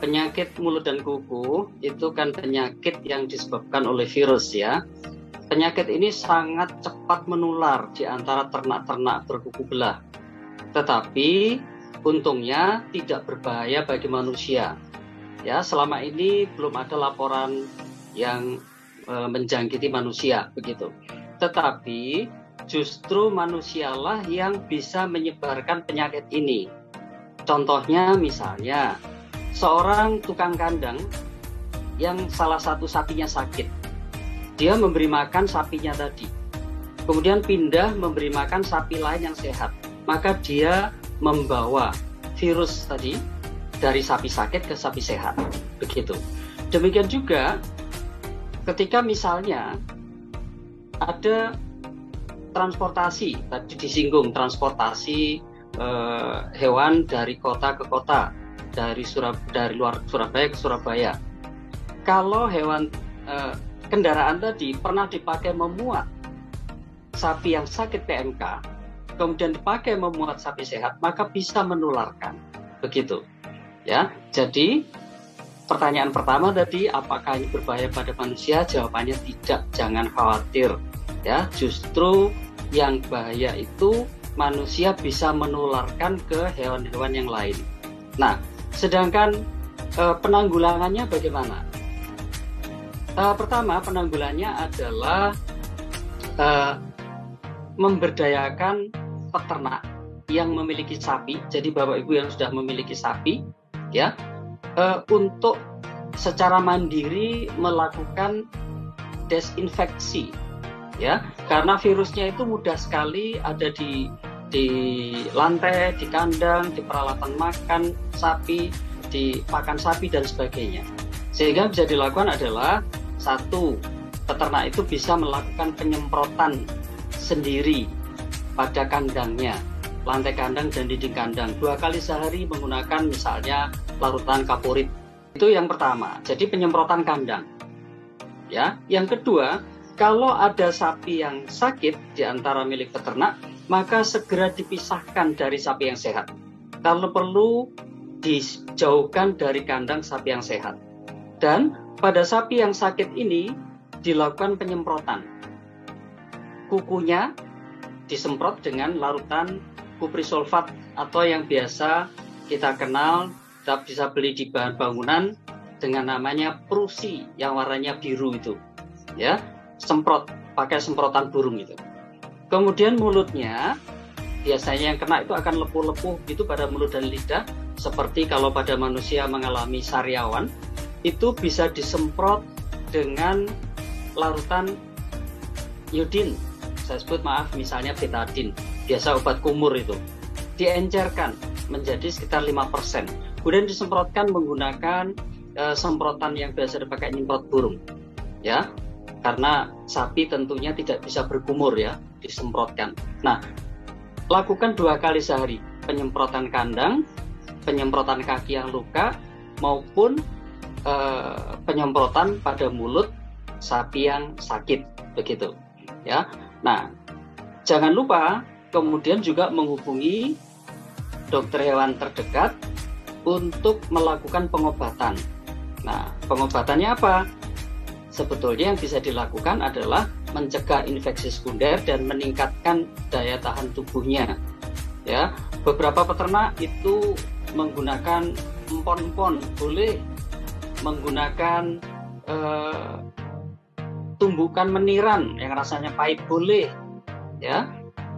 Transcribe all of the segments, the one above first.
penyakit mulut dan kuku itu kan penyakit yang disebabkan oleh virus ya. Penyakit ini sangat cepat menular di antara ternak-ternak berkuku belah. Tetapi untungnya tidak berbahaya bagi manusia. Ya, selama ini belum ada laporan yang menjangkiti manusia begitu. Tetapi justru manusialah yang bisa menyebarkan penyakit ini. Contohnya misalnya seorang tukang kandang yang salah satu sapinya sakit. Dia memberi makan sapinya tadi. Kemudian pindah memberi makan sapi lain yang sehat. Maka dia membawa virus tadi dari sapi sakit ke sapi sehat. Begitu. Demikian juga ketika misalnya ada transportasi, tadi disinggung transportasi hewan dari kota ke kota, dari luar Surabaya ke Surabaya. Kalau hewan kendaraan tadi pernah dipakai memuat sapi yang sakit PMK, kemudian dipakai memuat sapi sehat, maka bisa menularkan. Begitu. Ya, jadi pertanyaan pertama tadi, apakah ini berbahaya pada manusia? Jawabannya tidak, jangan khawatir. Ya, justru yang bahaya itu manusia bisa menularkan ke hewan-hewan yang lain. Nah, sedangkan penanggulangannya bagaimana? Pertama, penanggulangannya adalah memberdayakan peternak yang memiliki sapi. Jadi Bapak Ibu yang sudah memiliki sapi, ya, untuk secara mandiri melakukan desinfeksi. Ya, karena virusnya itu mudah sekali ada di lantai, di kandang, di peralatan makan sapi, di pakan sapi dan sebagainya. Sehingga bisa dilakukan adalah satu, peternak itu bisa melakukan penyemprotan sendiri pada kandangnya, lantai kandang dan dinding kandang 2 kali sehari menggunakan misalnya larutan kaporit. Itu yang pertama. Jadi penyemprotan kandang. Ya, yang kedua, kalau ada sapi yang sakit di antara milik peternak, maka segera dipisahkan dari sapi yang sehat. Kalau perlu, dijauhkan dari kandang sapi yang sehat. Dan pada sapi yang sakit ini, dilakukan penyemprotan. Kukunya disemprot dengan larutan kuprisulfat atau yang biasa kita kenal, kita bisa beli di bahan bangunan dengan namanya Prusi yang warnanya biru itu. Ya, semprot pakai semprotan burung itu. Kemudian mulutnya biasanya yang kena itu akan lepuh-lepuh gitu pada mulut dan lidah, seperti kalau pada manusia mengalami sariawan, itu bisa disemprot dengan larutan iodin. Saya sebut maaf misalnya betadin, biasa obat kumur itu. Diencerkan menjadi sekitar 5%. Kemudian disemprotkan menggunakan semprotan yang biasa dipakai nyemprot burung. Ya. Karena sapi tentunya tidak bisa berkumur ya, disemprotkan. Nah, lakukan 2 kali sehari, penyemprotan kandang, penyemprotan kaki yang luka, maupun penyemprotan pada mulut sapi yang sakit, begitu. Ya, nah, jangan lupa kemudian juga menghubungi dokter hewan terdekat untuk melakukan pengobatan. Nah, pengobatannya apa? Sebetulnya yang bisa dilakukan adalah mencegah infeksi sekunder dan meningkatkan daya tahan tubuhnya. Ya, beberapa peternak itu menggunakan empon-empon, boleh menggunakan tumbukan meniran yang rasanya pahit, boleh. Ya,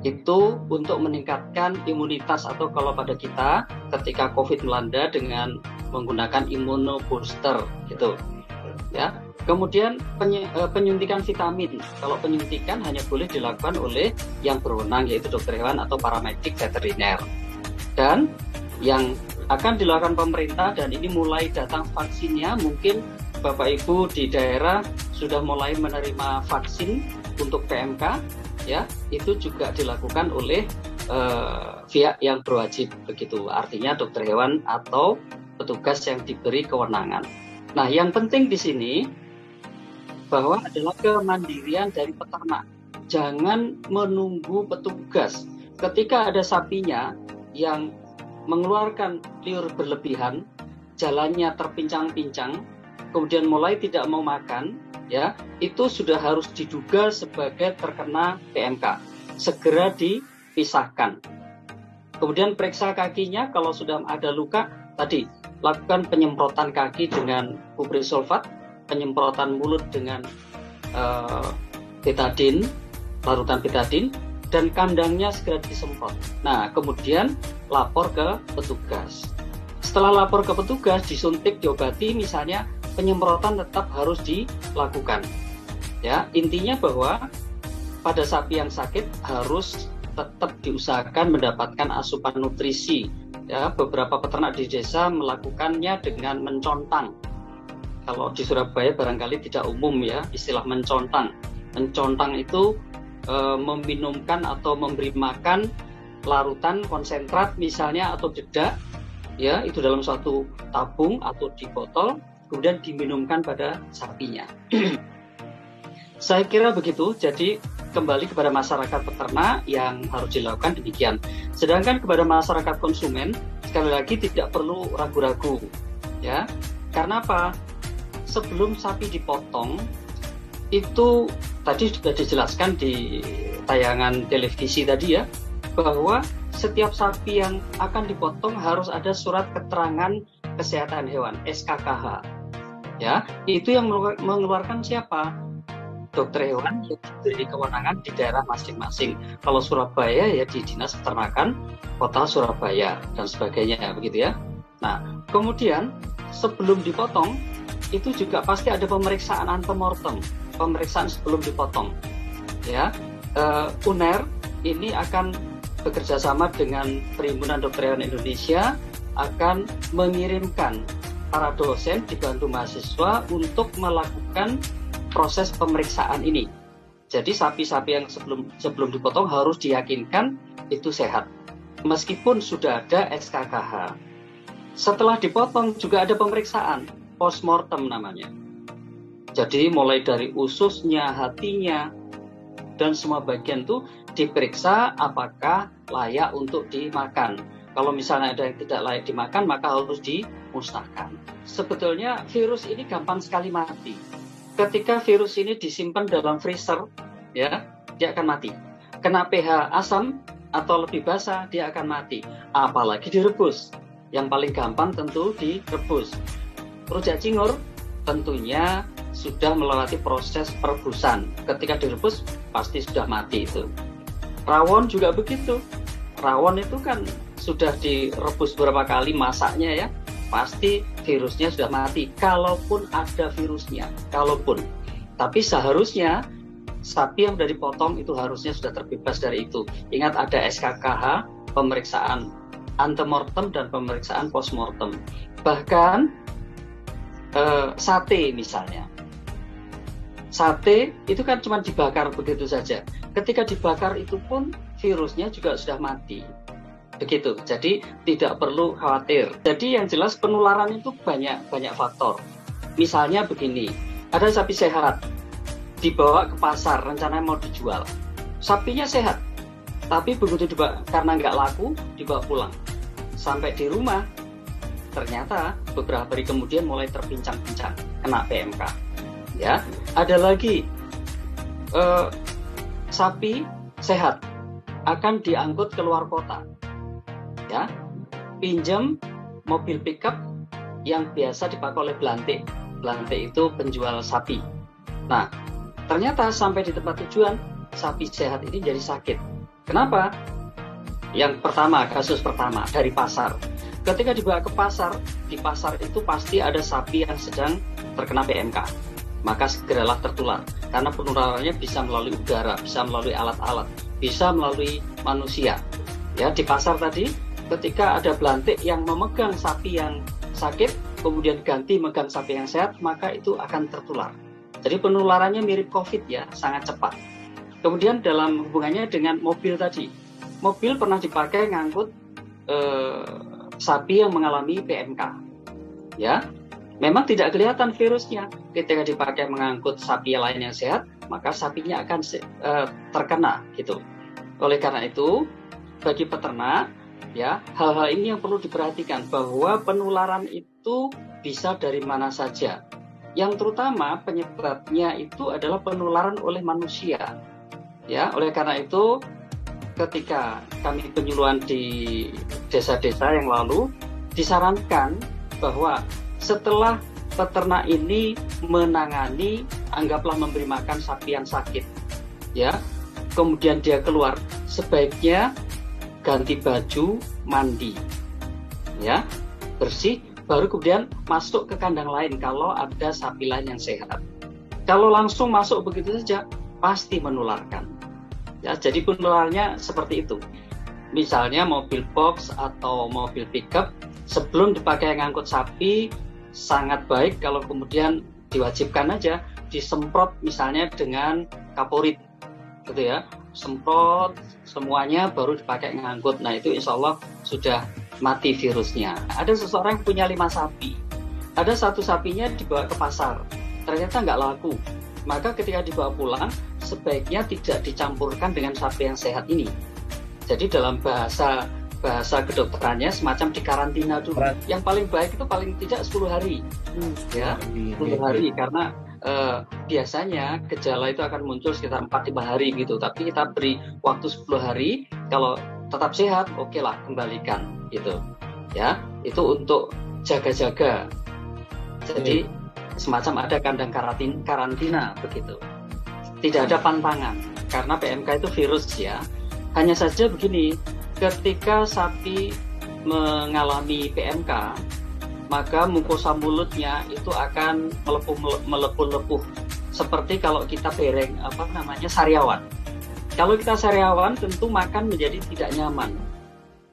itu untuk meningkatkan imunitas atau kalau pada kita ketika COVID melanda dengan menggunakan immunobooster gitu. Ya. Kemudian penyuntikan vitamin. Kalau penyuntikan hanya boleh dilakukan oleh yang berwenang yaitu dokter hewan atau paramedik veteriner. Dan yang akan dilakukan pemerintah dan ini mulai datang vaksinnya, mungkin Bapak Ibu di daerah sudah mulai menerima vaksin untuk PMK, ya, itu juga dilakukan oleh pihak yang berwajib begitu. Artinya dokter hewan atau petugas yang diberi kewenangan. Nah, yang penting di sini bahwa adalah kemandirian dari peternak. Jangan menunggu petugas. Ketika ada sapinya yang mengeluarkan liur berlebihan, jalannya terpincang-pincang, kemudian mulai tidak mau makan, ya, itu sudah harus diduga sebagai terkena PMK. Segera dipisahkan. Kemudian periksa kakinya, kalau sudah ada luka, tadi lakukan penyemprotan kaki dengan kuprisulfat, penyemprotan mulut dengan betadine, larutan betadine, dan kandangnya segera disemprot. Nah, kemudian lapor ke petugas. Setelah lapor ke petugas, disuntik, diobati, misalnya penyemprotan tetap harus dilakukan. Ya, intinya bahwa pada sapi yang sakit harus tetap diusahakan mendapatkan asupan nutrisi. Ya, beberapa peternak di desa melakukannya dengan mencontang. Kalau di Surabaya barangkali tidak umum ya istilah mencontang. Mencontang itu meminumkan atau memberi makan larutan konsentrat misalnya atau dedak, ya, itu dalam suatu tabung atau di botol, kemudian diminumkan pada sapinya. Saya kira begitu. Jadi kembali kepada masyarakat peternak yang harus dilakukan demikian. Sedangkan kepada masyarakat konsumen, sekali lagi tidak perlu ragu-ragu, ya. Karena apa? Sebelum sapi dipotong, itu tadi sudah dijelaskan di tayangan televisi tadi ya, bahwa setiap sapi yang akan dipotong harus ada surat keterangan kesehatan hewan, SKKH. Ya, itu yang mengeluarkan siapa? Dokter hewan yang diberi kewenangan di daerah masing-masing. Kalau Surabaya ya di Dinas Peternakan Kota Surabaya dan sebagainya, begitu ya. Nah, kemudian sebelum dipotong itu juga pasti ada pemeriksaan antemortem, pemeriksaan sebelum dipotong. Ya, UNER ini akan bekerja sama dengan Perhimpunan Dokter Hewan Indonesia akan mengirimkan para dosen dibantu mahasiswa untuk melakukan proses pemeriksaan ini. Jadi sapi-sapi yang sebelum dipotong harus diyakinkan itu sehat, meskipun sudah ada SKKH. Setelah dipotong juga ada pemeriksaan postmortem namanya. Jadi mulai dari ususnya, hatinya, dan semua bagian itu diperiksa apakah layak untuk dimakan. Kalau misalnya ada yang tidak layak dimakan, maka harus dimusnahkan. Sebetulnya virus ini gampang sekali mati. Ketika virus ini disimpan dalam freezer, ya, dia akan mati. Kena pH asam atau lebih basah, dia akan mati. Apalagi direbus. Yang paling gampang tentu direbus. Rujak cingur tentunya sudah melewati proses perebusan. Ketika direbus pasti sudah mati itu. Rawon juga begitu. Rawon itu kan sudah direbus beberapa kali masaknya ya, pasti virusnya sudah mati. Kalaupun ada virusnya, kalaupun. Tapi seharusnya sapi yang sudah dipotong itu harusnya sudah terbebas dari itu. Ingat ada SKKH, pemeriksaan antemortem dan pemeriksaan postmortem. Bahkan sate misalnya. Sate itu kan cuma dibakar begitu saja. Ketika dibakar itu pun virusnya juga sudah mati. Begitu. Jadi tidak perlu khawatir. Jadi yang jelas penularan itu banyak faktor. Misalnya begini, ada sapi sehat dibawa ke pasar, rencananya mau dijual. Sapinya sehat, tapi begitu karena nggak laku dibawa pulang. Sampai di rumah ternyata beberapa hari kemudian mulai terpincang-pincang, kena PMK. Ya, ada lagi sapi sehat akan diangkut ke luar kota. Ya, pinjam mobil pickup yang biasa dipakai oleh belantik. Belantik itu penjual sapi. Nah, ternyata sampai di tempat tujuan sapi sehat ini jadi sakit. Kenapa? Yang pertama, kasus pertama dari pasar. Ketika dibawa ke pasar, di pasar itu pasti ada sapi yang sedang terkena PMK. Maka segeralah tertular. Karena penularannya bisa melalui udara, bisa melalui alat-alat, bisa melalui manusia. Ya, di pasar tadi, ketika ada belantik yang memegang sapi yang sakit, kemudian ganti megang sapi yang sehat, maka itu akan tertular. Jadi penularannya mirip COVID ya, sangat cepat. Kemudian dalam hubungannya dengan mobil tadi, mobil pernah dipakai ngangkut sapi yang mengalami PMK, ya, memang tidak kelihatan virusnya. Ketika dipakai mengangkut sapi lain yang sehat, maka sapinya akan terkena, gitu. Oleh karena itu, bagi peternak, ya, hal-hal ini yang perlu diperhatikan bahwa penularan itu itu bisa dari mana saja. Yang terutama penyebabnya itu adalah penularan oleh manusia. Ya, oleh karena itu ketika kami penyuluhan di desa-desa yang lalu disarankan bahwa setelah peternak ini menangani, anggaplah memberi makan sapi yang sakit, ya, kemudian dia keluar, sebaiknya ganti baju, mandi, ya, bersih, baru kemudian masuk ke kandang lain kalau ada sapi lain yang sehat. Kalau langsung masuk begitu saja, pasti menularkan. Ya, jadi penularannya seperti itu. Misalnya mobil box atau mobil pickup sebelum dipakai ngangkut sapi, sangat baik kalau kemudian diwajibkan aja disemprot misalnya dengan kaporit, gitu ya, semprot semuanya baru dipakai ngangkut. Nah itu insya Allah sudah mati virusnya. Ada seseorang yang punya 5 sapi, ada satu sapinya dibawa ke pasar, ternyata nggak laku. Maka ketika dibawa pulang, sebaiknya tidak dicampurkan dengan sapi yang sehat ini. Jadi dalam bahasa kedokterannya semacam dikarantina dulu. Yang paling baik itu paling tidak 10 hari. Ya, 10 hari karena biasanya gejala itu akan muncul sekitar 4-5 hari gitu. Tapi kita beri waktu 10 hari, kalau tetap sehat, oke lah kembalikan gitu. Ya, itu untuk jaga-jaga. Jadi semacam ada kandang karantina begitu. Tidak ada pantangan karena PMK itu virus ya. Hanya saja begini, ketika sapi mengalami PMK, maka mukosa mulutnya itu akan melepuh-lepuh seperti kalau kita sariawan. Kalau kita sariawan tentu makan menjadi tidak nyaman.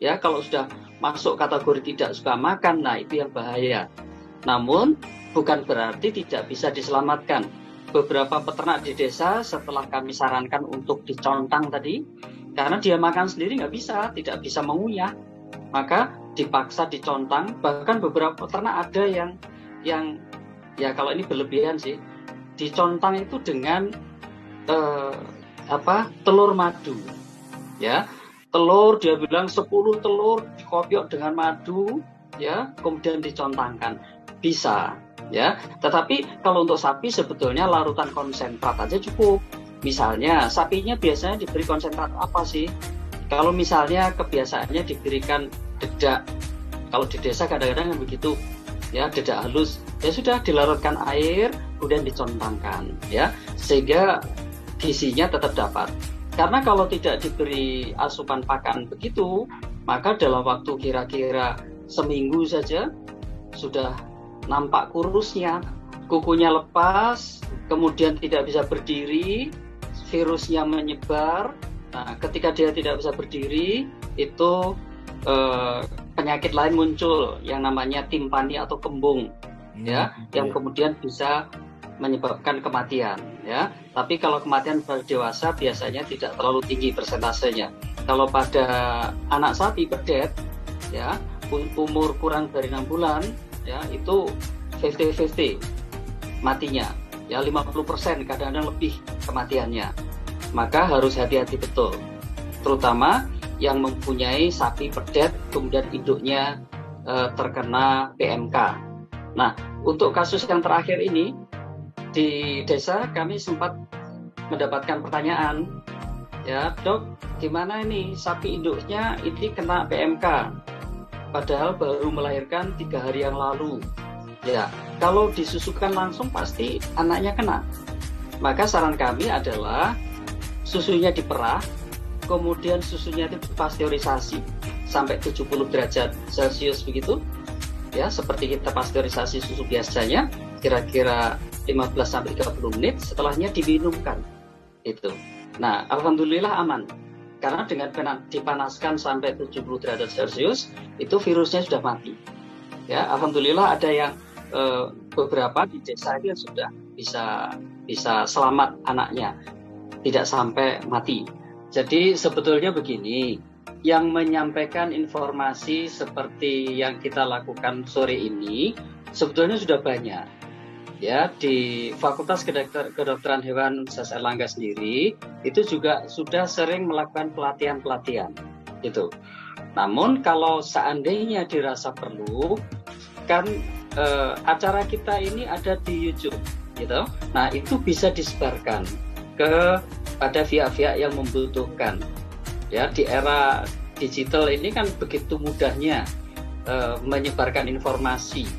Ya, kalau sudah masuk kategori tidak suka makan, nah itu yang bahaya. Namun bukan berarti tidak bisa diselamatkan. Beberapa peternak di desa setelah kami sarankan untuk dicontang tadi, karena dia makan sendiri tidak bisa mengunyah, maka dipaksa dicontang. Bahkan beberapa peternak ada yang ya kalau ini berlebihan sih, dicontang itu dengan telur madu, ya, telur dia bilang 10 telur dikopiok dengan madu, ya, kemudian dicontangkan. Bisa, ya. Tetapi kalau untuk sapi sebetulnya larutan konsentrat aja cukup. Misalnya sapinya biasanya diberi konsentrat apa sih? Kalau misalnya kebiasaannya diberikan dedak, kalau di desa kadang-kadang begitu, ya, dedak halus, ya sudah dilarutkan air kemudian dicontangkan, ya, sehingga gizinya tetap dapat. Karena kalau tidak diberi asupan pakan begitu, maka dalam waktu kira-kira seminggu saja sudah nampak kurusnya, kukunya lepas, kemudian tidak bisa berdiri, virusnya menyebar. Nah, ketika dia tidak bisa berdiri, itu penyakit lain muncul yang namanya timpani atau kembung, ya, yang kemudian bisa menyebabkan kematian, ya. Tapi kalau kematian pada dewasa biasanya tidak terlalu tinggi persentasenya. Kalau pada anak sapi pedet, ya, umur kurang dari 6 bulan, ya, itu 50-50 matinya, ya, 50% kadang-kadang lebih kematiannya. Maka harus hati-hati betul, terutama yang mempunyai sapi pedet kemudian induknya terkena PMK. Nah, untuk kasus yang terakhir ini di desa kami sempat mendapatkan pertanyaan, ya, dok, gimana ini sapi induknya ini kena PMK? Padahal baru melahirkan 3 hari yang lalu. Ya, kalau disusukan langsung pasti anaknya kena. Maka saran kami adalah susunya diperah, kemudian susunya itu dipasteurisasi sampai 70 derajat Celcius begitu. Ya, seperti kita pasteurisasi susu biasanya, kira-kira 15-30 menit, setelahnya diminumkan. Itu. Nah, alhamdulillah aman. Karena dengan dipanaskan sampai 70 derajat Celcius, itu virusnya sudah mati. Ya, alhamdulillah ada yang beberapa di desa itu sudah bisa selamat anaknya, tidak sampai mati. Jadi sebetulnya begini, yang menyampaikan informasi seperti yang kita lakukan sore ini sebetulnya sudah banyak. Ya, di Fakultas Kedokteran Hewan Universitas Airlangga sendiri itu juga sudah sering melakukan pelatihan-pelatihan itu. Namun kalau seandainya dirasa perlu, kan acara kita ini ada di YouTube, gitu. Nah, itu bisa disebarkan kepada pihak-pihak yang membutuhkan. Ya, di era digital ini kan begitu mudahnya menyebarkan informasi.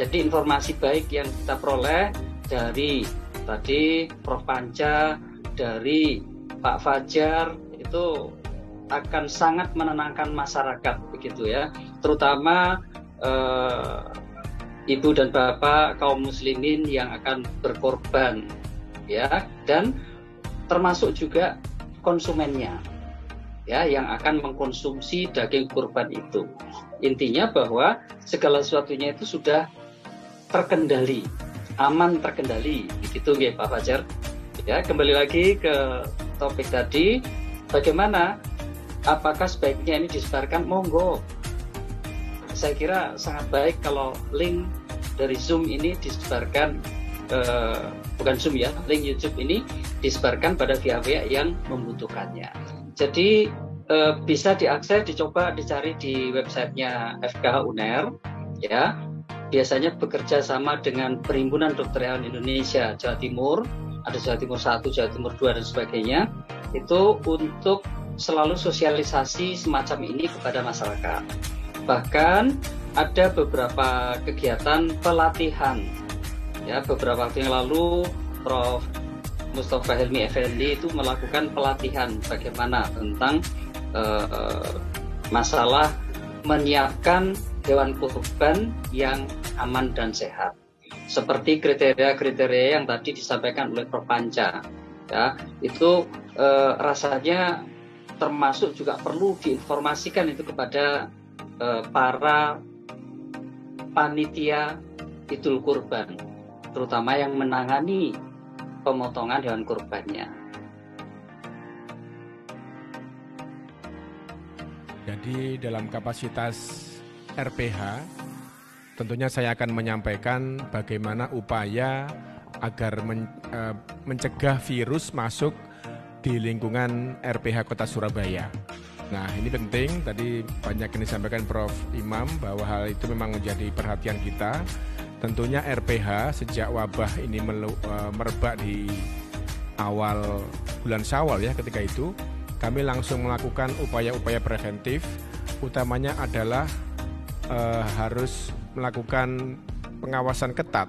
Jadi informasi baik yang kita peroleh dari tadi Prof. Panca, dari Pak Fajar, itu akan sangat menenangkan masyarakat, begitu ya. Terutama ibu dan bapak kaum muslimin yang akan berkorban, ya, dan termasuk juga konsumennya, ya, yang akan mengkonsumsi daging kurban itu. Intinya bahwa segala sesuatunya itu sudah terkendali, aman terkendali, begitu ya Pak Fajar. Ya, kembali lagi ke topik tadi, bagaimana, apakah sebaiknya ini disebarkan? Monggo. Saya kira sangat baik kalau link dari Zoom ini disebarkan, bukan Zoom ya, link YouTube ini disebarkan pada pihak-pihak yang membutuhkannya. Jadi bisa diakses, dicoba dicari di websitenya FKH UNER, ya. Biasanya bekerja sama dengan Perhimpunan Dokter Hewan Indonesia Jawa Timur, ada Jawa Timur 1, Jawa Timur 2 dan sebagainya. Itu untuk selalu sosialisasi semacam ini kepada masyarakat. Bahkan ada beberapa kegiatan pelatihan. Ya, beberapa waktu yang lalu Prof. Mustafa Helmi Effendi itu melakukan pelatihan bagaimana tentang masalah menyiapkan hewan kurban yang aman dan sehat. Seperti kriteria-kriteria yang tadi disampaikan oleh Prof. Panca, ya, itu rasanya termasuk juga perlu diinformasikan itu kepada para panitia Idul Kurban, terutama yang menangani pemotongan hewan kurbannya. Jadi dalam kapasitas RPH, tentunya saya akan menyampaikan bagaimana upaya agar mencegah virus masuk di lingkungan RPH Kota Surabaya. Nah, ini penting, tadi banyak yang disampaikan Prof. Imam bahwa hal itu memang menjadi perhatian kita. Tentunya RPH sejak wabah ini merebak di awal bulan Syawal ya, ketika itu kami langsung melakukan upaya-upaya preventif, utamanya adalah harus melakukan pengawasan ketat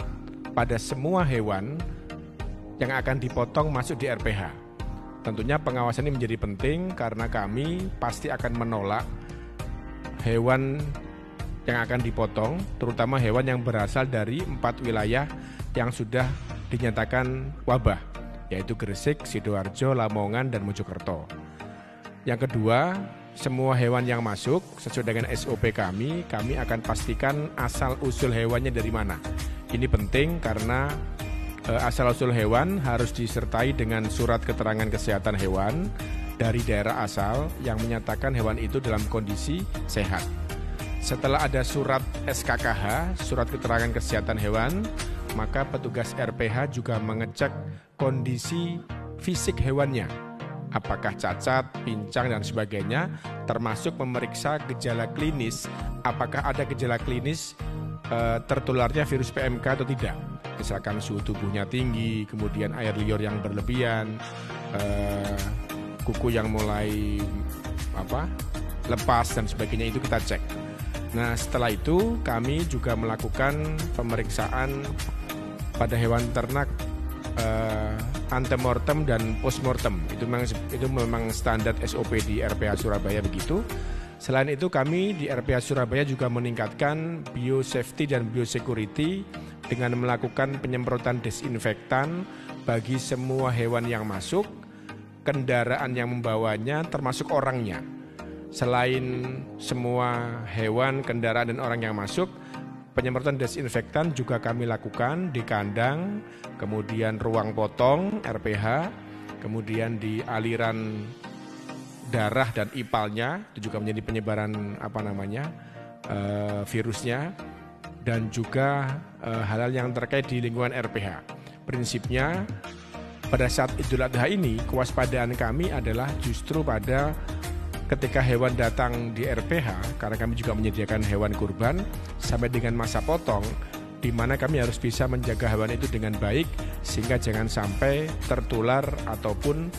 pada semua hewan yang akan dipotong masuk di RPH. Tentunya pengawasan ini menjadi penting karena kami pasti akan menolak hewan yang akan dipotong, terutama hewan yang berasal dari 4 wilayah yang sudah dinyatakan wabah, yaitu Gresik, Sidoarjo, Lamongan, dan Mojokerto. Yang kedua, semua hewan yang masuk sesuai dengan SOP kami akan pastikan asal-usul hewannya dari mana. Ini penting karena asal-usul hewan harus disertai dengan surat keterangan kesehatan hewan dari daerah asal yang menyatakan hewan itu dalam kondisi sehat. Setelah ada surat SKKH, surat keterangan kesehatan hewan, maka petugas RPH juga mengecek kondisi fisik hewannya. Apakah cacat, pincang, dan sebagainya, termasuk memeriksa gejala klinis, apakah ada gejala klinis tertularnya virus PMK atau tidak. Misalkan suhu tubuhnya tinggi, kemudian air liur yang berlebihan, kuku yang mulai lepas, dan sebagainya, itu kita cek. Nah, setelah itu kami juga melakukan pemeriksaan pada hewan ternak antemortem dan postmortem. Itu memang standar SOP di RPH Surabaya begitu. Selain itu kami di RPH Surabaya juga meningkatkan biosafety dan biosecurity dengan melakukan penyemprotan desinfektan bagi semua hewan yang masuk, kendaraan yang membawanya, termasuk orangnya. Selain semua hewan, kendaraan, dan orang yang masuk, penyemprotan desinfektan juga kami lakukan di kandang, kemudian ruang potong RPH, kemudian di aliran darah dan ipalnya, itu juga menjadi penyebaran virusnya, dan juga hal-hal yang terkait di lingkungan RPH. Prinsipnya pada saat Idul Adha ini kewaspadaan kami adalah justru pada ketika hewan datang di RPH, karena kami juga menyediakan hewan kurban, sampai dengan masa potong, di mana kami harus bisa menjaga hewan itu dengan baik sehingga jangan sampai tertular ataupun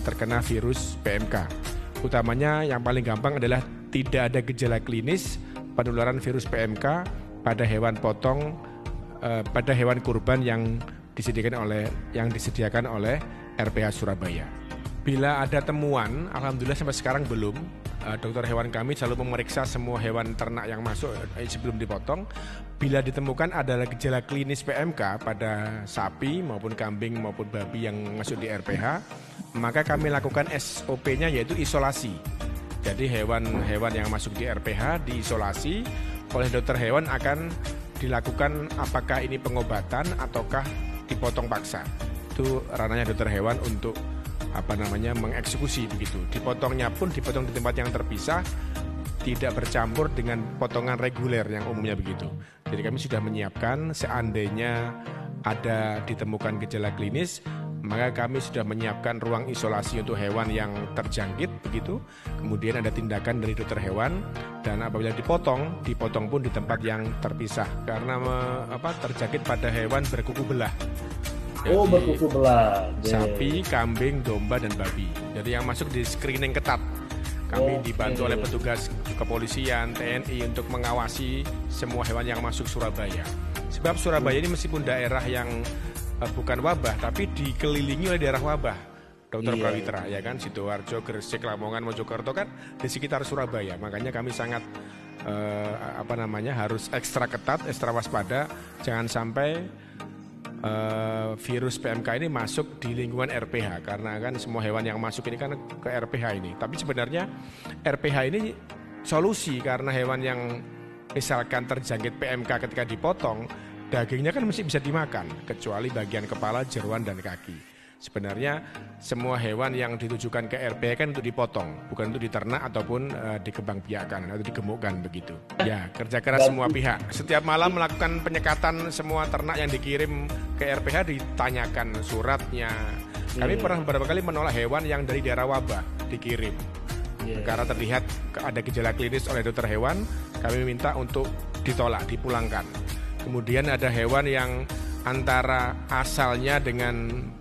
terkena virus PMK. Utamanya yang paling gampang adalah tidak ada gejala klinis penularan virus PMK pada hewan potong, pada hewan kurban yang disediakan oleh RPH Surabaya. Bila ada temuan, alhamdulillah sampai sekarang belum. Dokter hewan kami selalu memeriksa semua hewan ternak yang masuk sebelum dipotong. Bila ditemukan ada gejala klinis PMK pada sapi maupun kambing maupun babi yang masuk di RPH, maka kami lakukan SOP-nya yaitu isolasi. Jadi hewan-hewan yang masuk di RPH diisolasi oleh dokter hewan, akan dilakukan apakah ini pengobatan ataukah dipotong paksa. Itu ranahnya dokter hewan untuk mengeksekusi begitu. Dipotongnya pun dipotong di tempat yang terpisah, tidak bercampur dengan potongan reguler yang umumnya begitu. Jadi kami sudah menyiapkan seandainya ada ditemukan gejala klinis, maka kami sudah menyiapkan ruang isolasi untuk hewan yang terjangkit begitu. Kemudian ada tindakan dari dokter hewan, dan apabila dipotong pun di tempat yang terpisah karena terjangkit pada hewan berkuku belah. Jadi, berkuku belah. Sapi, kambing, domba, dan babi. Jadi yang masuk di screening ketat. Kami dibantu oleh petugas kepolisian, TNI untuk mengawasi semua hewan yang masuk Surabaya. Sebab Surabaya ini meskipun daerah yang bukan wabah, tapi dikelilingi oleh daerah wabah. Dr. Prawitra, ya kan, Sidoarjo, Gresik, Lamongan, Mojokerto kan di sekitar Surabaya. Makanya kami sangat harus ekstra ketat, ekstra waspada, jangan sampai virus PMK ini masuk di lingkungan RPH, karena kan semua hewan yang masuk ini kan ke RPH ini. Tapi sebenarnya RPH ini solusi, karena hewan yang misalkan terjangkit PMK ketika dipotong, dagingnya kan masih bisa dimakan, kecuali bagian kepala, jeroan, dan kaki. Sebenarnya semua hewan yang ditujukan ke RPH kan untuk dipotong, bukan untuk diternak ataupun dikembangbiakan atau digemukkan begitu. Ya, kerja keras semua pihak. Setiap malam melakukan penyekatan semua ternak yang dikirim ke RPH, ditanyakan suratnya. Kami pernah beberapa kali menolak hewan yang dari daerah wabah dikirim. Karena terlihat ada gejala klinis oleh dokter hewan, kami minta untuk ditolak, dipulangkan. Kemudian ada hewan yang antara asalnya dengan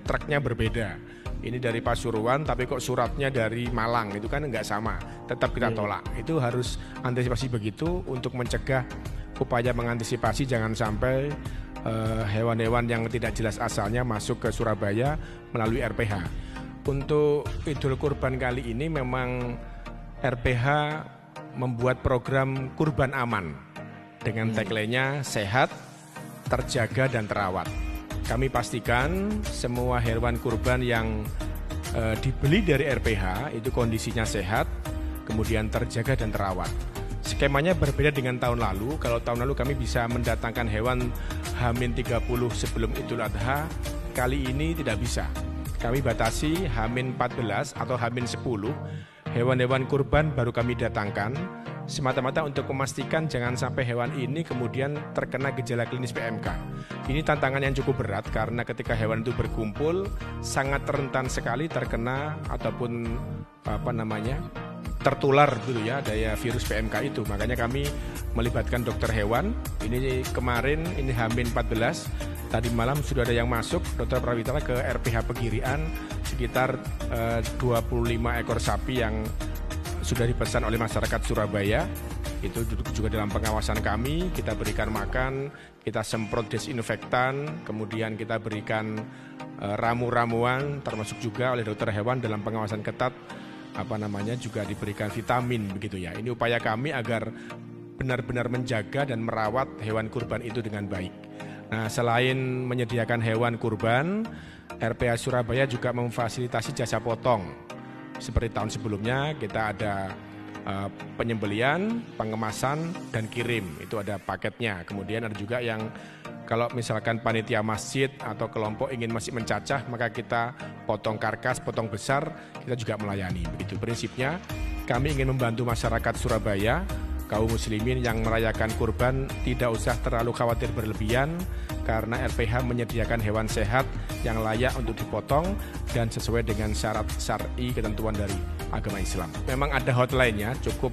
truknya berbeda. Ini dari Pasuruan tapi kok suratnya dari Malang, itu kan nggak sama. Tetap kita tolak. Itu harus antisipasi begitu untuk mencegah, upaya mengantisipasi jangan sampai hewan-hewan yang tidak jelas asalnya masuk ke Surabaya melalui RPH. Untuk Idul Kurban kali ini memang RPH membuat program Kurban Aman dengan tagline-nya sehat, terjaga, dan terawat. Kami pastikan semua hewan kurban yang dibeli dari RPH itu kondisinya sehat, kemudian terjaga dan terawat. Skemanya berbeda dengan tahun lalu. Kalau tahun lalu kami bisa mendatangkan hewan H-30 sebelum Idul Adha, kali ini tidak bisa. Kami batasi H-14 atau H-10, hewan-hewan kurban baru kami datangkan, semata-mata untuk memastikan jangan sampai hewan ini kemudian terkena gejala klinis PMK. Ini tantangan yang cukup berat karena ketika hewan itu berkumpul sangat rentan sekali terkena ataupun tertular gitu ya daya virus PMK itu. Makanya kami melibatkan dokter hewan. Ini kemarin ini H-14, tadi malam sudah ada yang masuk Dokter Prawitra ke RPH Pegirian, sekitar 25 ekor sapi yang sudah dipesan oleh masyarakat Surabaya. Itu juga dalam pengawasan kami, kita berikan makan, kita semprot desinfektan, kemudian kita berikan ramu-ramuan, termasuk juga oleh dokter hewan dalam pengawasan ketat, juga diberikan vitamin begitu ya. Ini upaya kami agar benar-benar menjaga dan merawat hewan kurban itu dengan baik. Nah, selain menyediakan hewan kurban, RPH Surabaya juga memfasilitasi jasa potong. Seperti tahun sebelumnya kita ada penyembelian, pengemasan, dan kirim. Itu ada paketnya. Kemudian ada juga yang kalau misalkan panitia masjid atau kelompok ingin masih mencacah, maka kita potong karkas, potong besar, kita juga melayani. Begitu prinsipnya. Kami ingin membantu masyarakat Surabaya, kaum muslimin yang merayakan kurban tidak usah terlalu khawatir berlebihan karena RPH menyediakan hewan sehat yang layak untuk dipotong dan sesuai dengan syarat syar'i ketentuan dari agama Islam. Memang ada hotline-nya, cukup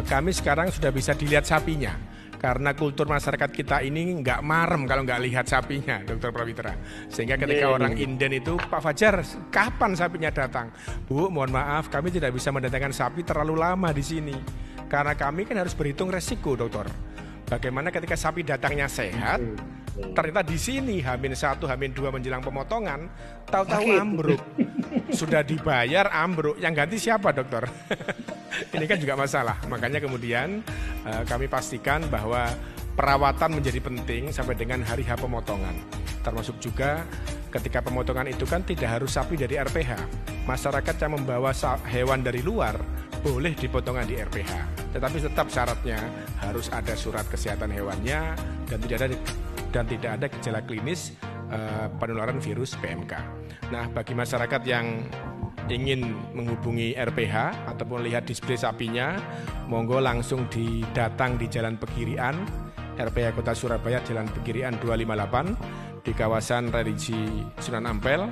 kami sekarang sudah bisa dilihat sapinya. Karena kultur masyarakat kita ini nggak marem kalau nggak lihat sapinya, Dokter Prawitra. Sehingga ketika orang inden itu, Pak Fajar, kapan sapinya datang? Bu, mohon maaf, kami tidak bisa mendatangkan sapi terlalu lama di sini. Karena kami kan harus berhitung resiko, dokter. Bagaimana ketika sapi datangnya sehat, ternyata di sini H-1, H-2 menjelang pemotongan, tahu-tahu ambruk. Sudah dibayar ambruk, yang ganti siapa, dokter? Ini kan juga masalah. Makanya kemudian kami pastikan bahwa perawatan menjadi penting sampai dengan hari H pemotongan. Termasuk juga ketika pemotongan itu kan tidak harus sapi dari RPH. Masyarakat yang membawa hewan dari luar boleh dipotongkan di RPH. Tetapi tetap syaratnya harus ada surat kesehatan hewannya dan tidak ada gejala klinis penularan virus PMK. Nah, bagi masyarakat yang ingin menghubungi RPH ataupun lihat display sapinya, monggo langsung didatang di Jalan Pegirian, RPH Kota Surabaya, Jalan Pegirian 258 di kawasan Religi Sunan Ampel.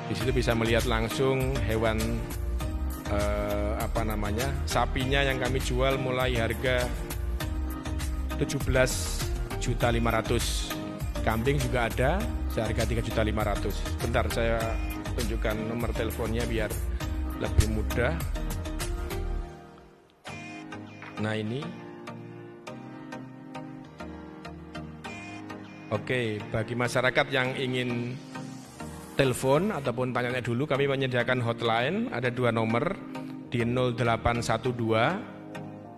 Di situ bisa melihat langsung hewan sapinya yang kami jual mulai harga 17.500.000. Kambing juga ada seharga 3.500.000. Bentar saya tunjukkan nomor teleponnya biar lebih mudah. Nah ini. Oke, bagi masyarakat yang ingin telepon ataupun tanya dulu, kami menyediakan hotline, ada 2 nomor di 0812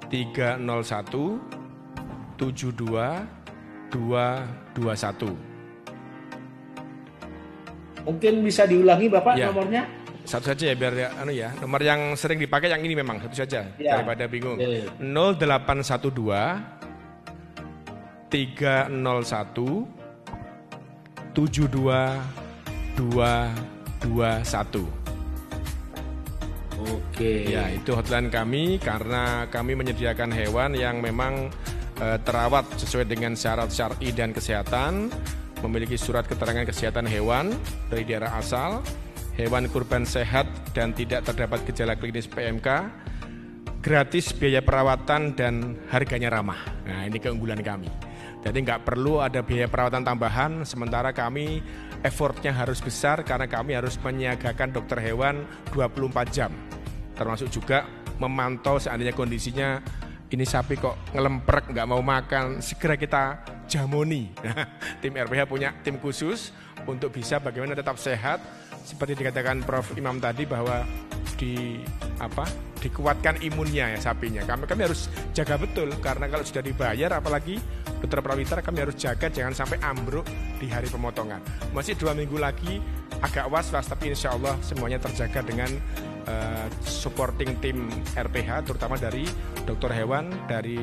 301 72 221. Mungkin bisa diulangi Bapak ya, nomornya? Satu saja ya biar nomor yang sering dipakai yang ini memang satu saja daripada bingung. 0812 301 72221. Oke. Ya, itu hotline kami karena kami menyediakan hewan yang memang terawat sesuai dengan syarat syar'i dan kesehatan, memiliki surat keterangan kesehatan hewan dari daerah asal, hewan kurban sehat dan tidak terdapat gejala klinis PMK, gratis biaya perawatan dan harganya ramah. Nah, ini keunggulan kami. Jadi nggak perlu ada biaya perawatan tambahan, sementara kami effortnya harus besar karena kami harus menyiagakan dokter hewan 24 jam. Termasuk juga memantau seandainya kondisinya ini sapi kok ngelemprek, nggak mau makan, segera kita jamoni. Tim RPH punya tim khusus untuk bisa bagaimana tetap sehat. Seperti dikatakan Prof. Imam tadi bahwa dikuatkan imunnya ya sapinya. Kami harus jaga betul karena kalau sudah dibayar, apalagi Dokter Prawitra, kami harus jaga jangan sampai ambruk di hari pemotongan. Masih 2 minggu lagi, agak was-was tapi insya Allah semuanya terjaga dengan supporting tim RPH, terutama dari dokter hewan dari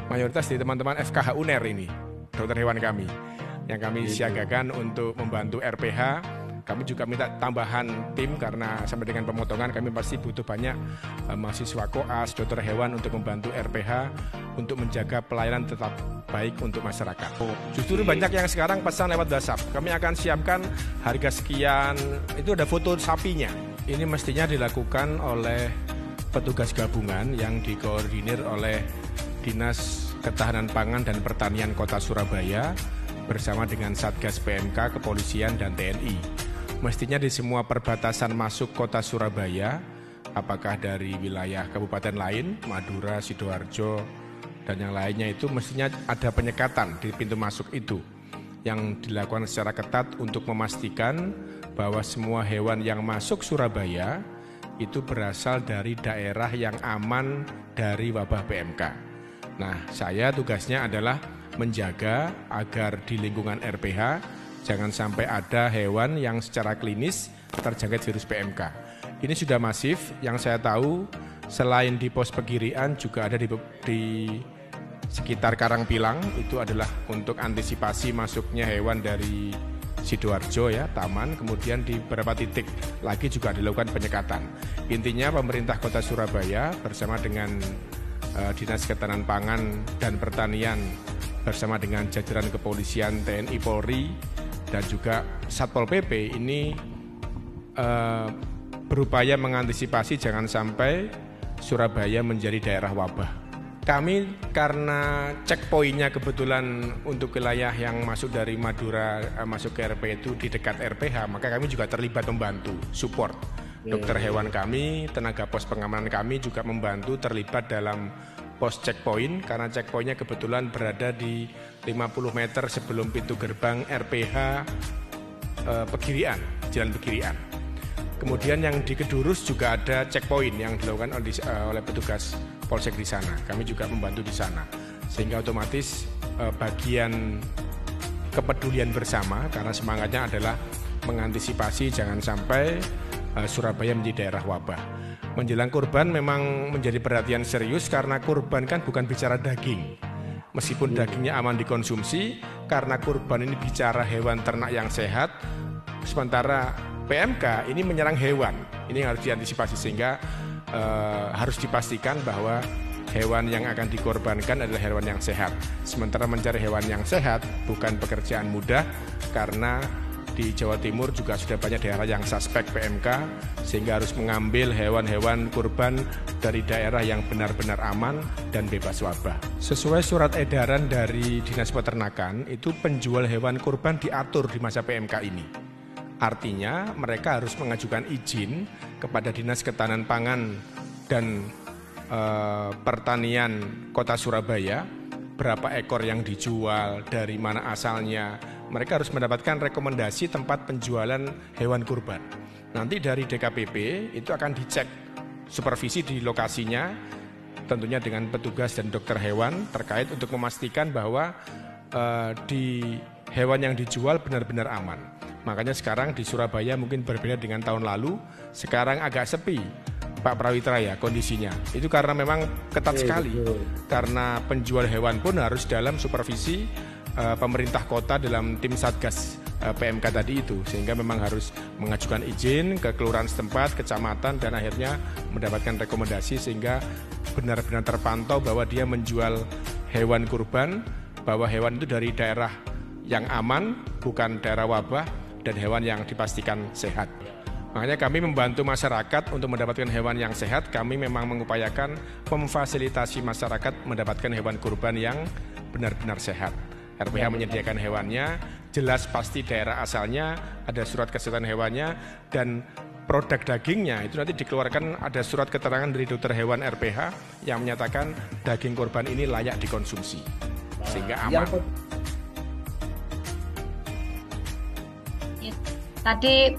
mayoritas di teman-teman FKH UNER ini, dokter hewan kami yang kami siagakan untuk membantu RPH. Kami juga minta tambahan tim karena sampai dengan pemotongan kami pasti butuh banyak mahasiswa koas, dokter hewan untuk membantu RPH untuk menjaga pelayanan tetap baik untuk masyarakat. Justru banyak yang sekarang pesan lewat WhatsApp. Kami akan siapkan harga sekian, itu ada foto sapinya. Ini mestinya dilakukan oleh petugas gabungan yang dikoordinir oleh Dinas Ketahanan Pangan dan Pertanian Kota Surabaya bersama dengan Satgas PMK, Kepolisian, dan TNI. Mestinya di semua perbatasan masuk Kota Surabaya, apakah dari wilayah kabupaten lain, Madura, Sidoarjo, dan yang lainnya itu mestinya ada penyekatan di pintu masuk itu yang dilakukan secara ketat untuk memastikan bahwa semua hewan yang masuk Surabaya itu berasal dari daerah yang aman dari wabah PMK. Nah, saya tugasnya adalah menjaga agar di lingkungan RPH jangan sampai ada hewan yang secara klinis terjangkit virus PMK. Ini sudah masif, yang saya tahu selain di pos Pegirian juga ada di sekitar Karangpilang, itu adalah untuk antisipasi masuknya hewan dari Sidoarjo ya, Taman, kemudian di beberapa titik lagi juga dilakukan penyekatan. Intinya pemerintah Kota Surabaya bersama dengan Dinas Ketahanan Pangan dan Pertanian bersama dengan jajaran kepolisian, TNI, Polri, dan juga Satpol PP ini berupaya mengantisipasi jangan sampai Surabaya menjadi daerah wabah. Kami karena checkpointnya kebetulan untuk wilayah yang masuk dari Madura masuk ke RP itu di dekat RPH, maka kami juga terlibat membantu support. Dokter hewan kami, tenaga pos pengamanan kami juga membantu terlibat dalam pos checkpoint karena checkpointnya kebetulan berada di 50 meter sebelum pintu gerbang RPH Pegirian, Jalan Pegirian. Kemudian yang di Kedurus juga ada checkpoint yang dilakukan oleh petugas Polsek di sana. Kami juga membantu di sana. Sehingga otomatis bagian kepedulian bersama karena semangatnya adalah mengantisipasi jangan sampai Surabaya menjadi daerah wabah. Menjelang kurban memang menjadi perhatian serius karena kurban kan bukan bicara daging. Meskipun dagingnya aman dikonsumsi, karena kurban ini bicara hewan ternak yang sehat, sementara PMK ini menyerang hewan. Ini yang harus diantisipasi sehingga harus dipastikan bahwa hewan yang akan dikorbankan adalah hewan yang sehat. Sementara mencari hewan yang sehat bukan pekerjaan mudah karena di Jawa Timur juga sudah banyak daerah yang suspek PMK sehingga harus mengambil hewan-hewan kurban dari daerah yang benar-benar aman dan bebas wabah. Sesuai surat edaran dari Dinas Peternakan, itu penjual hewan kurban diatur di masa PMK ini. Artinya mereka harus mengajukan izin kepada Dinas Ketahanan Pangan dan Pertanian Kota Surabaya, berapa ekor yang dijual, dari mana asalnya. Mereka harus mendapatkan rekomendasi tempat penjualan hewan kurban. Nanti dari DKPP itu akan dicek supervisi di lokasinya, tentunya dengan petugas dan dokter hewan terkait untuk memastikan bahwa di hewan yang dijual benar-benar aman. Makanya sekarang di Surabaya mungkin berbeda dengan tahun lalu, sekarang agak sepi Pak Prawitra ya kondisinya. Itu karena memang ketat sekali, karena penjual hewan pun harus dalam supervisi pemerintah kota dalam tim Satgas PMK tadi itu, sehingga memang harus mengajukan izin ke kelurahan setempat, kecamatan, dan akhirnya mendapatkan rekomendasi sehingga benar-benar terpantau bahwa dia menjual hewan kurban, bahwa hewan itu dari daerah yang aman, bukan daerah wabah, dan hewan yang dipastikan sehat. Makanya kami membantu masyarakat untuk mendapatkan hewan yang sehat. Kami memang mengupayakan memfasilitasi masyarakat mendapatkan hewan kurban yang benar-benar sehat. RPH menyediakan hewannya, jelas pasti daerah asalnya, ada surat kesehatan hewannya, dan produk dagingnya itu nanti dikeluarkan ada surat keterangan dari dokter hewan RPH yang menyatakan daging kurban ini layak dikonsumsi, sehingga aman. Tadi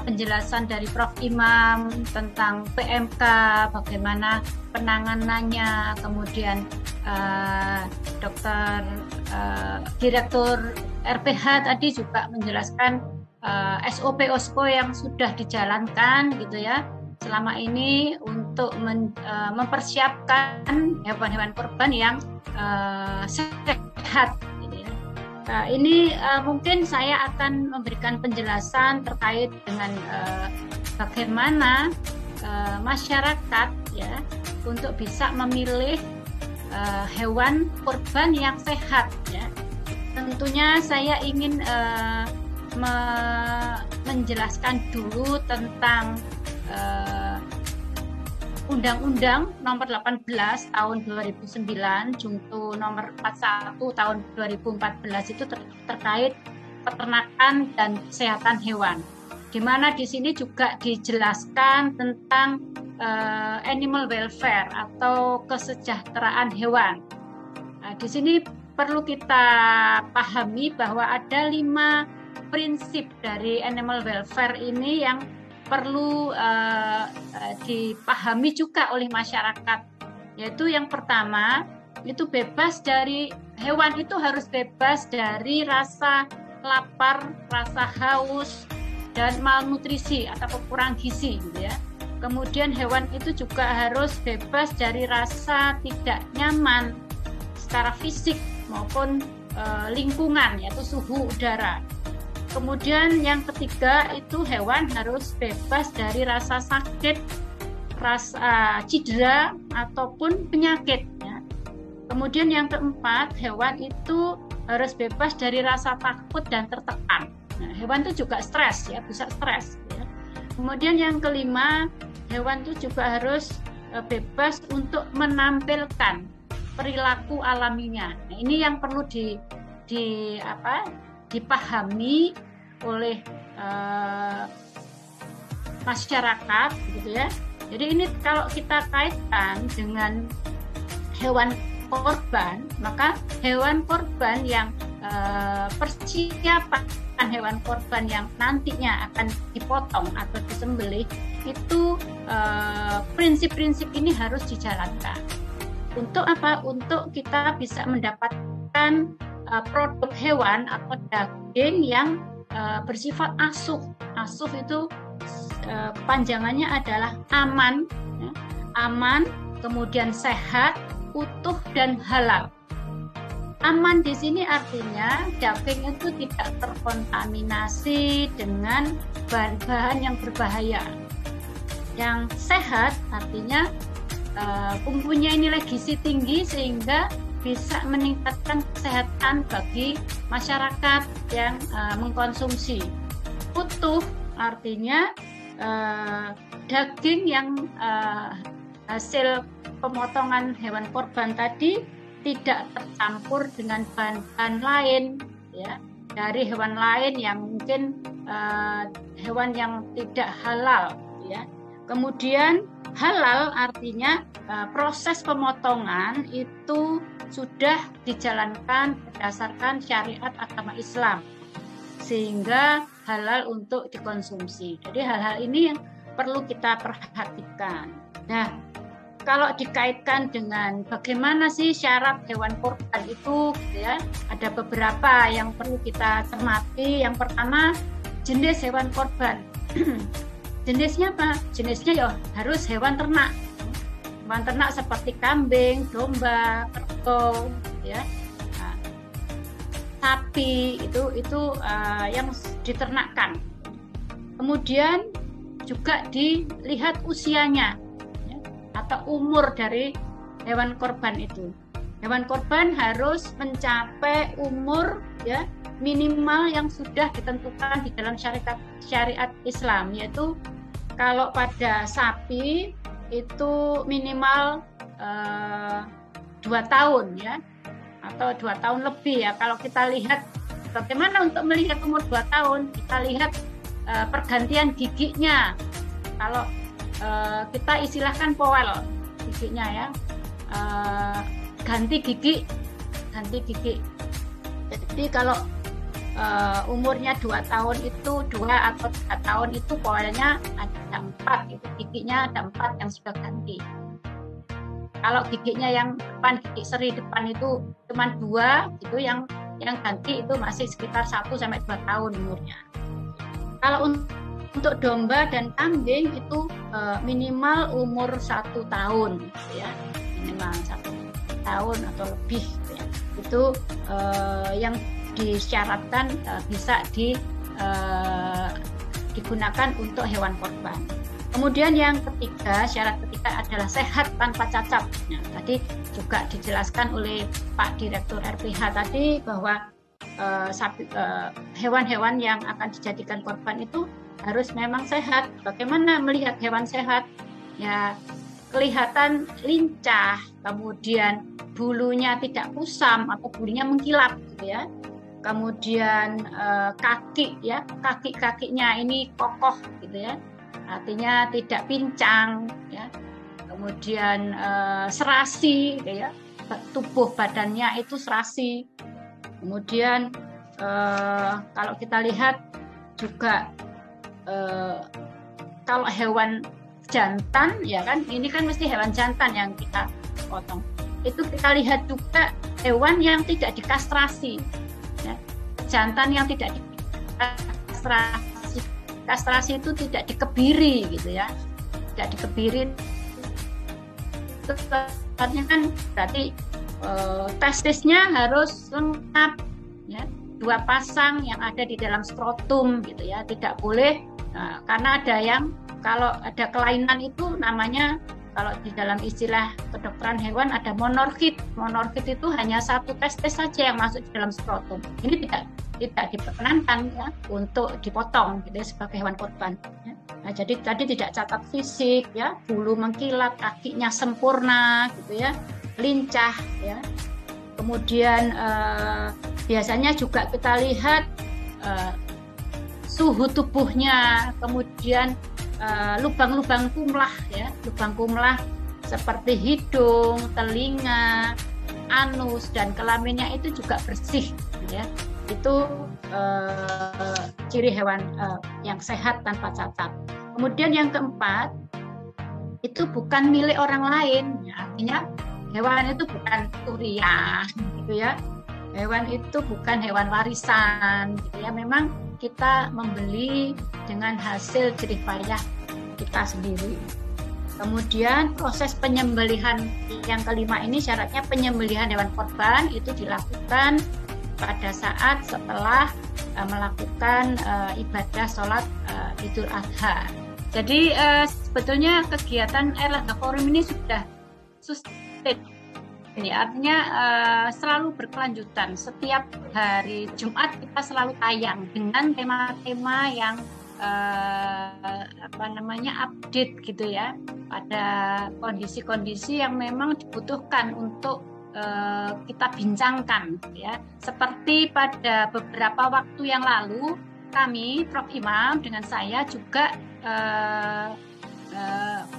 penjelasan dari Prof. Imam tentang PMK, bagaimana penanganannya, kemudian Direktur RPH tadi juga menjelaskan SOP-OSPO yang sudah dijalankan gitu ya selama ini untuk mempersiapkan hewan-hewan kurban yang sehat. Nah, ini mungkin saya akan memberikan penjelasan terkait dengan bagaimana masyarakat ya untuk bisa memilih hewan kurban yang sehat ya. Tentunya saya ingin menjelaskan dulu tentang Undang-Undang Nomor 18 Tahun 2009 Junto Nomor 41 Tahun 2014 itu terkait peternakan dan kesehatan hewan. Di mana di sini juga dijelaskan tentang animal welfare atau kesejahteraan hewan. Nah, di sini perlu kita pahami bahwa ada 5 prinsip dari animal welfare ini yang perlu dipahami juga oleh masyarakat, yaitu yang pertama itu bebas dari hewan itu harus bebas dari rasa lapar, rasa haus dan malnutrisi atau kurang gizi gitu ya. Kemudian hewan itu juga harus bebas dari rasa tidak nyaman secara fisik maupun lingkungan yaitu suhu udara. Kemudian yang ketiga itu hewan harus bebas dari rasa sakit, rasa cedera ataupun penyakit. Ya. Kemudian yang keempat hewan itu harus bebas dari rasa takut dan tertekan. Nah, hewan itu juga stres ya, bisa stres. Ya. Kemudian yang kelima hewan itu juga harus bebas untuk menampilkan perilaku alaminya. Nah, ini yang perlu dipahami oleh masyarakat, gitu ya. Jadi ini kalau kita kaitkan dengan hewan korban, maka hewan korban yang persiapan hewan korban yang nantinya akan dipotong atau disembelih itu prinsip-prinsip ini harus dijalankan. Untuk apa? Untuk kita bisa mendapatkan produk hewan atau daging yang bersifat asuh. Asuh itu panjangannya adalah aman, ya, aman, kemudian sehat, utuh dan halal. Aman di sini artinya daging itu tidak terkontaminasi dengan bahan-bahan yang berbahaya. Yang sehat artinya mempunyai nilai gizi tinggi sehingga bisa meningkatkan kesehatan bagi masyarakat yang mengkonsumsi. Utuh artinya daging yang hasil pemotongan hewan korban tadi tidak tercampur dengan bahan-bahan lain, ya, dari hewan lain yang mungkin hewan yang tidak halal, ya. Kemudian halal artinya proses pemotongan itu sudah dijalankan berdasarkan syariat agama Islam sehingga halal untuk dikonsumsi. Jadi hal-hal ini yang perlu kita perhatikan. Nah, kalau dikaitkan dengan bagaimana sih syarat hewan korban itu, ya, ada beberapa yang perlu kita cermati. Yang pertama, jenis hewan korban. Jenisnya apa? Jenisnya ya harus hewan ternak. Hewan ternak seperti kambing, domba, kerbau, ya. Nah, sapi itu yang diternakkan. Kemudian juga dilihat usianya atau umur dari hewan korban itu. Hewan korban harus mencapai umur, ya, minimal yang sudah ditentukan di dalam syariat Islam, yaitu kalau pada sapi itu minimal 2 tahun, ya, atau 2 tahun lebih, ya. Kalau kita lihat bagaimana untuk melihat umur 2 tahun, kita lihat pergantian giginya. Kalau kita istilahkan powel giginya, ya, ganti gigi. Jadi kalau umurnya 2 tahun itu 2 atau 3 tahun itu powelnya ada 4, itu giginya ada 4 yang sudah ganti. Kalau giginya yang depan, gigi seri depan itu cuma 2, itu yang ganti itu masih sekitar 1-2 tahun umurnya. Kalau untuk domba dan kambing itu minimal umur 1 tahun, ya, minimal 1 tahun atau lebih, ya. Itu yang disyaratkan bisa digunakan untuk hewan korban. Kemudian yang ketiga, syarat ketiga adalah sehat tanpa cacat. Nah, tadi juga dijelaskan oleh Pak Direktur RPH tadi bahwa hewan-hewan yang akan dijadikan korban itu harus memang sehat. Bagaimana melihat hewan sehat? Ya, kelihatan lincah, kemudian bulunya tidak kusam atau bulunya mengkilap, gitu, ya. Kemudian kaki, ya, kaki-kakinya ini kokoh, gitu, ya. Artinya tidak pincang, ya. Kemudian serasi, gitu, ya. Tubuh badannya itu serasi. Kemudian kalau kita lihat juga kalau hewan jantan, ya kan, ini kan mesti hewan jantan yang kita potong. Itu kita lihat juga hewan yang tidak dikastrasi, ya. Jantan yang tidak dikastrasi, kastrasi itu tidak dikebiri, gitu, ya, tidak dikebiri. Itu artinya kan berarti testisnya harus lengkap, ya, 2 pasang yang ada di dalam skrotum, gitu, ya, tidak boleh karena ada yang kalau ada kelainan itu namanya, kalau di dalam istilah kedokteran hewan ada monorkit. Monorkit itu hanya 1 testis saja yang masuk di dalam skrotum. Ini tidak diperkenankan, ya, untuk dipotong, gitu, ya, sebagai hewan korban, ya. Nah, jadi tadi tidak catat fisik, ya, bulu mengkilap, kakinya sempurna, gitu, ya. lincah ya. Kemudian biasanya juga kita lihat suhu tubuhnya, kemudian lubang-lubang kumlah ya, lubang kumlah seperti hidung, telinga, anus dan kelaminnya itu juga bersih ya. Itu ciri hewan yang sehat tanpa cacat. Kemudian yang keempat, itu bukan milik orang lain ya, artinya hewan itu bukan curian gitu ya. Hewan itu bukan hewan warisan gitu ya. Memang kita membeli dengan hasil jerih payah kita sendiri. Kemudian proses penyembelihan yang kelima ini syaratnya penyembelihan hewan korban itu dilakukan pada saat setelah melakukan ibadah sholat Idul Adha. Jadi sebetulnya kegiatan Airlangga Forum ini sudah sustain. Ini artinya selalu berkelanjutan. Setiap hari Jumat kita selalu tayang dengan tema-tema yang update gitu ya, pada kondisi-kondisi yang memang dibutuhkan untuk kita bincangkan ya. Seperti pada beberapa waktu yang lalu kami Prof Imam dengan saya juga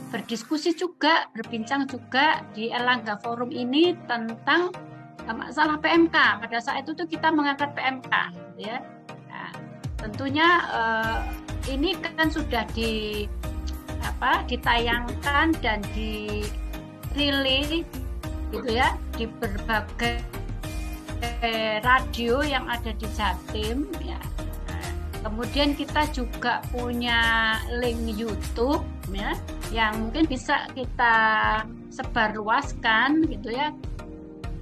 berdiskusi juga, berbincang juga di Airlangga Forum ini tentang masalah PMK. Pada saat itu tuh kita mengangkat PMK ya. Nah, tentunya ini kan sudah ditayangkan dan dirilis gitu ya di berbagai radio yang ada di Jatim ya. Kemudian kita juga punya link YouTube ya, yang mungkin bisa kita sebarluaskan gitu ya,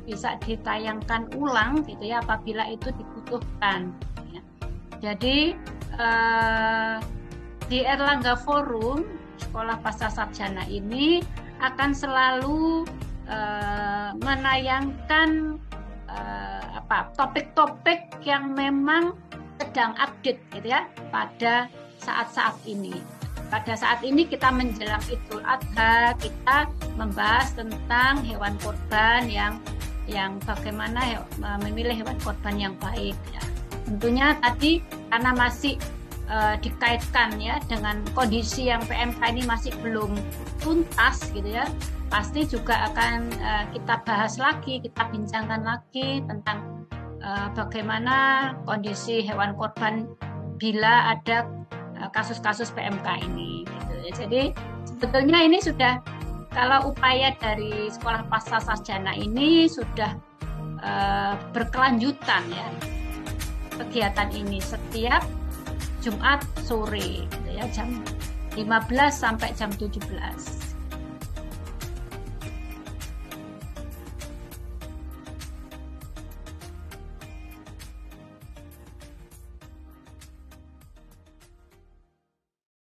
bisa ditayangkan ulang gitu ya apabila itu dibutuhkan ya. Jadi di Airlangga Forum Sekolah Pasca Sarjana ini akan selalu menayangkan topik-topik yang memang sedang update gitu ya pada saat-saat ini. Pada saat ini kita menjelang Idul Adha, kita membahas tentang hewan korban yang bagaimana memilih hewan korban yang baik ya. Tentunya tadi karena masih dikaitkan ya dengan kondisi yang PMK ini masih belum tuntas gitu ya, pasti juga akan kita bahas lagi, kita bincangkan lagi tentang bagaimana kondisi hewan korban bila ada kasus-kasus PMK ini gitu. Jadi sebetulnya ini sudah, kalau upaya dari Sekolah Pasca Sarjana ini sudah berkelanjutan ya kegiatan ini setiap Jumat sore gitu ya, jam 15 sampai jam 17.